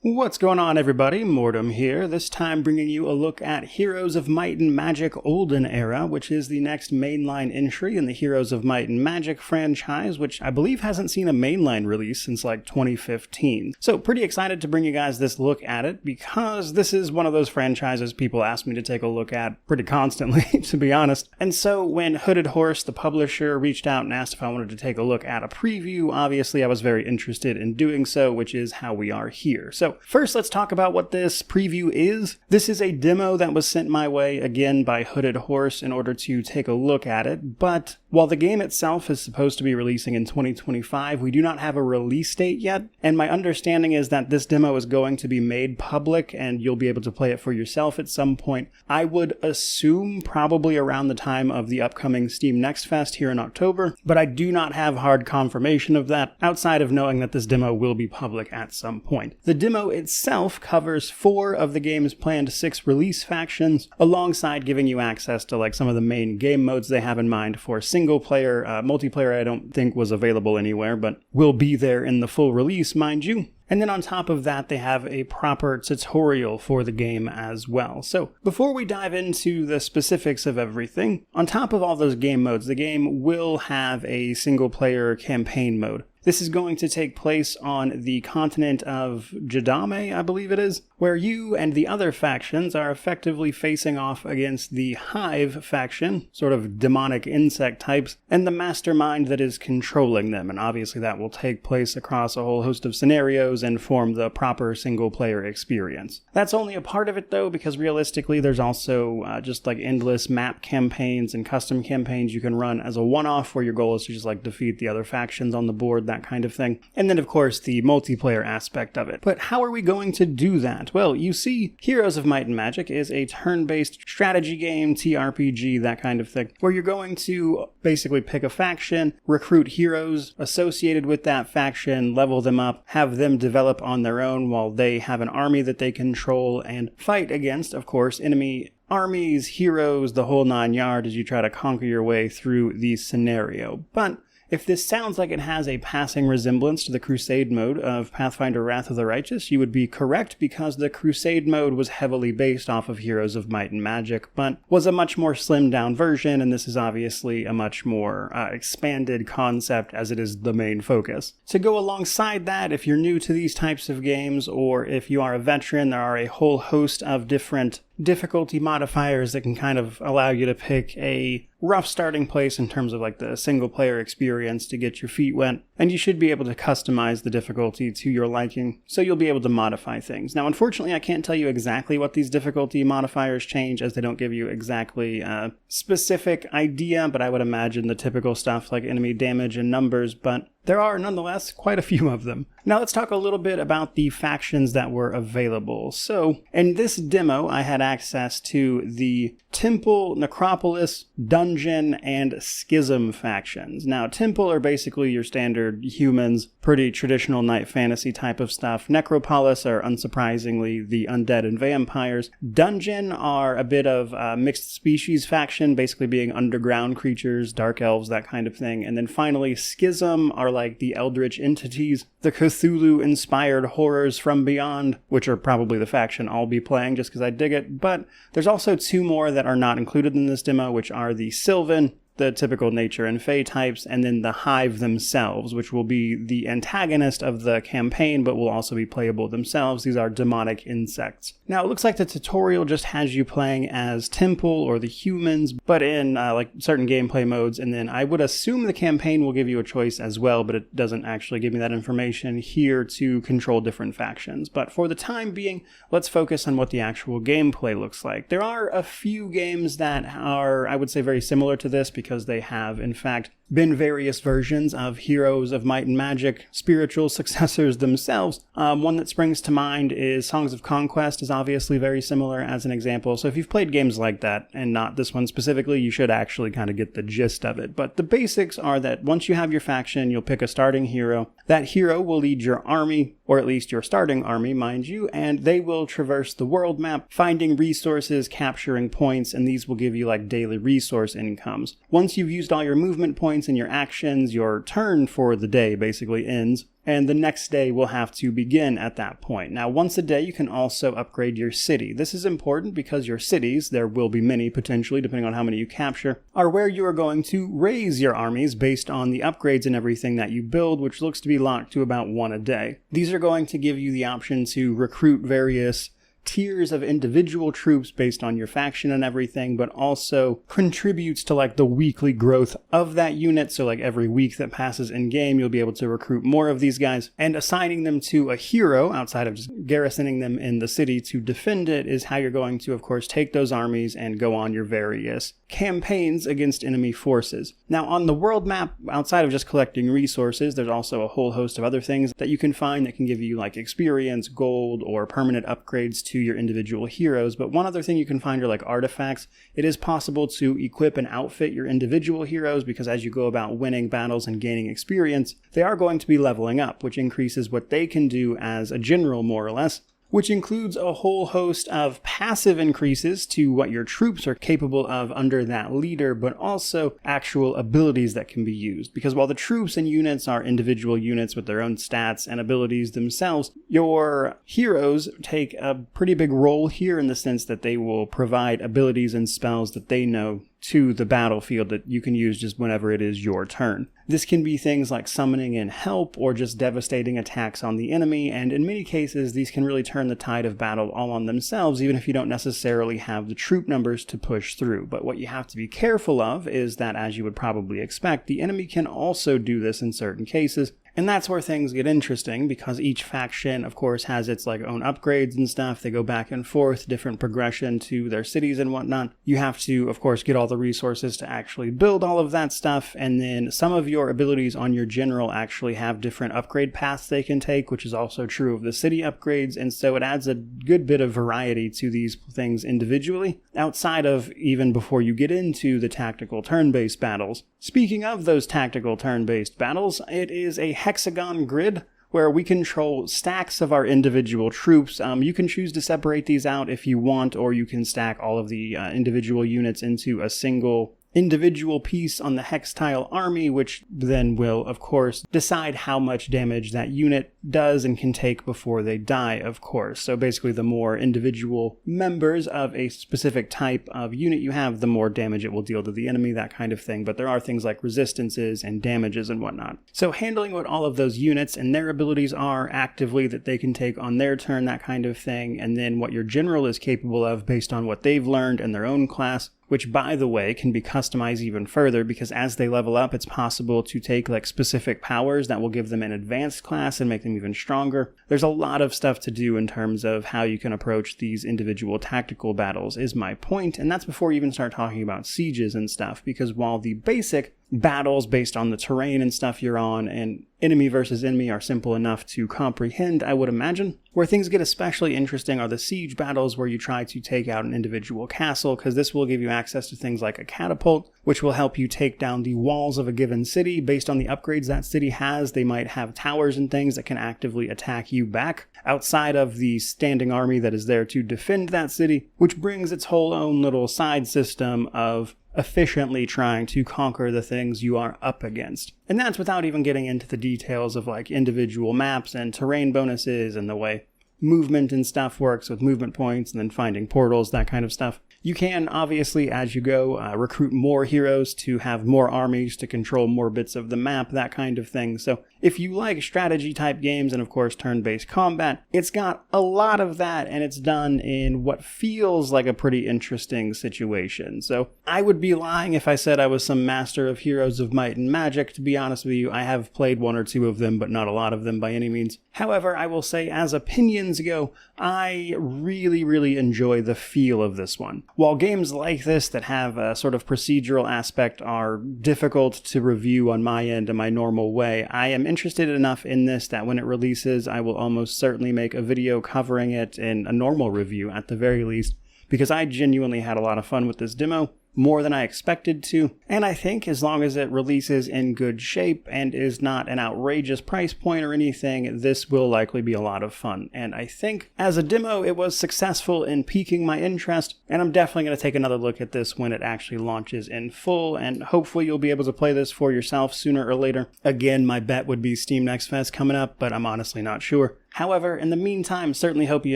What's going on, everybody? Mortem here, this time bringing you a look at Heroes of Might and Magic Olden era, which is the next mainline entry in the Heroes of Might and Magic franchise, which I believe hasn't seen a mainline release since like 2015. So pretty excited to bring you guys this look at it, because this is one of those franchises people ask me to take a look at pretty constantly, to be honest. And so when Hooded Horse, the publisher, reached out and asked if I wanted to take a look at a preview, obviously I was very interested in doing so, which is how we are here. So first, let's talk about what this preview is. This is a demo that was sent my way, again, by Hooded Horse in order to take a look at it, but while the game itself is supposed to be releasing in 2025, we do not have a release date yet, and my understanding is that this demo is going to be made public and you'll be able to play it for yourself at some point. I would assume probably around the time of the upcoming Steam Next Fest here in October, but I do not have hard confirmation of that outside of knowing that this demo will be public at some point. The demo itself covers 4 of the game's planned 6 release factions, alongside giving you access to like some of the main game modes they have in mind for single player. Multiplayer I don't think was available anywhere, but will be there in the full release, mind you. And then on top of that, they have a proper tutorial for the game as well. So before we dive into the specifics of everything, on top of all those game modes, the game will have a single player campaign mode. This is going to take place on the continent of Jadame, I believe it is, where you and the other factions are effectively facing off against the Hive faction, sort of demonic insect types, and the mastermind that is controlling them. And obviously that will take place across a whole host of scenarios and form the proper single-player experience. That's only a part of it, though, because realistically there's also just like endless map campaigns and custom campaigns you can run as a one-off, where your goal is to just like defeat the other factions on the board, that kind of thing. And then, of course, the multiplayer aspect of it. But how are we going to do that? Well, you see, Heroes of Might and Magic is a turn-based strategy game, TRPG, that kind of thing, where you're going to basically pick a faction, recruit heroes associated with that faction, level them up, have them develop on their own while they have an army that they control, and fight against, of course, enemy armies, heroes, the whole 9 yards as you try to conquer your way through the scenario. But if this sounds like it has a passing resemblance to the Crusade mode of Pathfinder Wrath of the Righteous, you would be correct, because the Crusade mode was heavily based off of Heroes of Might and Magic, but was a much more slimmed down version, and this is obviously a much more expanded concept, as it is the main focus. To go alongside that, if you're new to these types of games, or if you are a veteran, there are a whole host of different difficulty modifiers that can kind of allow you to pick a rough starting place in terms of like the single player experience to get your feet wet, and you should be able to customize the difficulty to your liking, so you'll be able to modify things. Now, unfortunately, I can't tell you exactly what these difficulty modifiers change, as they don't give you exactly a specific idea, but I would imagine the typical stuff like enemy damage and numbers, but there are nonetheless quite a few of them. Now let's talk a little bit about the factions that were available. So in this demo, I had access to the Temple, Necropolis, Dungeon, and Schism factions. Now, Temple are basically your standard humans, pretty traditional night fantasy type of stuff. Necropolis are, unsurprisingly, the undead and vampires. Dungeon are a bit of a mixed species faction, basically being underground creatures, dark elves, that kind of thing. And then finally, Schism are like the eldritch entities, the Cthulhu-inspired horrors from beyond, which are probably the faction I'll be playing just because I dig it. But there's also 2 more that are not included in this demo, which are the Sylvan, the typical nature and fey types, and then the Hive themselves, which will be the antagonist of the campaign, but will also be playable themselves. These are demonic insects. Now, it looks like the tutorial just has you playing as Temple or the humans, but in like certain gameplay modes, and then I would assume the campaign will give you a choice as well, but it doesn't actually give me that information here to control different factions. But for the time being, let's focus on what the actual gameplay looks like. There are a few games that are, I would say, very similar to this, because they have, in fact, been various versions of Heroes of Might and Magic spiritual successors themselves. One that springs to mind is Songs of Conquest, is obviously very similar as an example. So if you've played games like that, and not this one specifically, you should actually kind of get the gist of it. But the basics are that once you have your faction, you'll pick a starting hero. That hero will lead your army, or at least your starting army, mind you, and they will traverse the world map, finding resources, capturing points, and these will give you like daily resource incomes. Once you've used all your movement points, points and your actions, your turn for the day basically ends, and the next day will have to begin at that point. Now, once a day, you can also upgrade your city. This is important because your cities, there will be many potentially, depending on how many you capture, are where you are going to raise your armies based on the upgrades and everything that you build, which looks to be locked to about 1 a day. These are going to give you the option to recruit various tiers of individual troops based on your faction and everything, but also contributes to like the weekly growth of that unit. So like every week that passes in game, you'll be able to recruit more of these guys, and assigning them to a hero outside of just garrisoning them in the city to defend it is how you're going to, of course, take those armies and go on your various campaigns against enemy forces. Now, on the world map, outside of just collecting resources, there's also a whole host of other things that you can find that can give you like experience, gold, or permanent upgrades to your individual heroes. But one other thing you can find are like artifacts. It is possible to equip and outfit your individual heroes because as you go about winning battles and gaining experience, they are going to be leveling up, which increases what they can do as a general, more or less, which includes a whole host of passive increases to what your troops are capable of under that leader, but also actual abilities that can be used. Because while the troops and units are individual units with their own stats and abilities themselves, your heroes take a pretty big role here in the sense that they will provide abilities and spells that they know to the battlefield that you can use just whenever it is your turn. This can be things like summoning in help or just devastating attacks on the enemy, and in many cases these can really turn the tide of battle all on themselves, even if you don't necessarily have the troop numbers to push through. But what you have to be careful of is that, as you would probably expect, the enemy can also do this in certain cases. And that's where things get interesting, because each faction, of course, has its like own upgrades and stuff. They go back and forth, different progression to their cities and whatnot. You have to, of course, get all the resources to actually build all of that stuff. And then some of your abilities on your general actually have different upgrade paths they can take, which is also true of the city upgrades. And so it adds a good bit of variety to these things individually, outside of even before you get into the tactical turn-based battles. Speaking of those tactical turn-based battles, it is a hexagon grid where we control stacks of our individual troops. You can choose to separate these out if you want, or you can stack all of the individual units into a single individual piece on the hex tile army, which then will, of course, decide how much damage that unit does and can take before they die, of course. So basically, the more individual members of a specific type of unit you have, the more damage it will deal to the enemy, that kind of thing. But there are things like resistances and damages and whatnot. So handling what all of those units and their abilities are actively that they can take on their turn, that kind of thing, and then what your general is capable of based on what they've learned in their own class, which, by the way, can be customized even further because as they level up, it's possible to take like specific powers that will give them an advanced class and make them even stronger. There's a lot of stuff to do in terms of how you can approach these individual tactical battles, is my point, and that's before you even start talking about sieges and stuff, because while the basic battles based on the terrain and stuff you're on and enemy versus enemy are simple enough to comprehend, I would imagine. Where things get especially interesting are the siege battles where you try to take out an individual castle, because this will give you access to things like a catapult, which will help you take down the walls of a given city. Based on the upgrades that city has, they might have towers and things that can actively attack you back outside of the standing army that is there to defend that city, which brings its whole own little side system of efficiently trying to conquer the things you are up against. And that's without even getting into the details of like individual maps and terrain bonuses and the way movement and stuff works with movement points and then finding portals, that kind of stuff. You can, obviously, as you go, recruit more heroes to have more armies to control more bits of the map, that kind of thing. So if you like strategy-type games and, of course, turn-based combat, it's got a lot of that, and it's done in what feels like a pretty interesting situation. So I would be lying if I said I was some master of Heroes of Might and Magic. To be honest with you, I have played one or two of them, but not a lot of them by any means. However, I will say, as opinions go, I really, really enjoy the feel of this one. While games like this that have a sort of procedural aspect are difficult to review on my end in my normal way, I am interested enough in this that when it releases, I will almost certainly make a video covering it in a normal review at the very least, because I genuinely had a lot of fun with this demo. more than I expected to, and I think as long as it releases in good shape and is not an outrageous price point or anything, this will likely be a lot of fun. And I think as a demo, it was successful in piquing my interest, and I'm definitely going to take another look at this when it actually launches in full, and hopefully you'll be able to play this for yourself sooner or later. Again, my bet would be Steam Next Fest coming up, but I'm honestly not sure. However, in the meantime, certainly hope you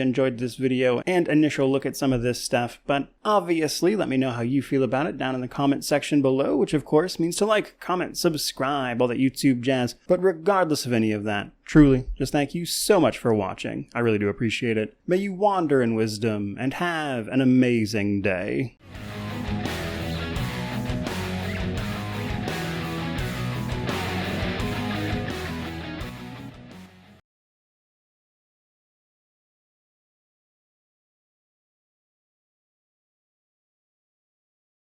enjoyed this video and initial look at some of this stuff, but obviously let me know how you feel about it down in the comment section below, which of course means to like, comment, subscribe, all that YouTube jazz. But regardless of any of that, truly, just thank you so much for watching. I really do appreciate it. May you wander in wisdom and have an amazing day.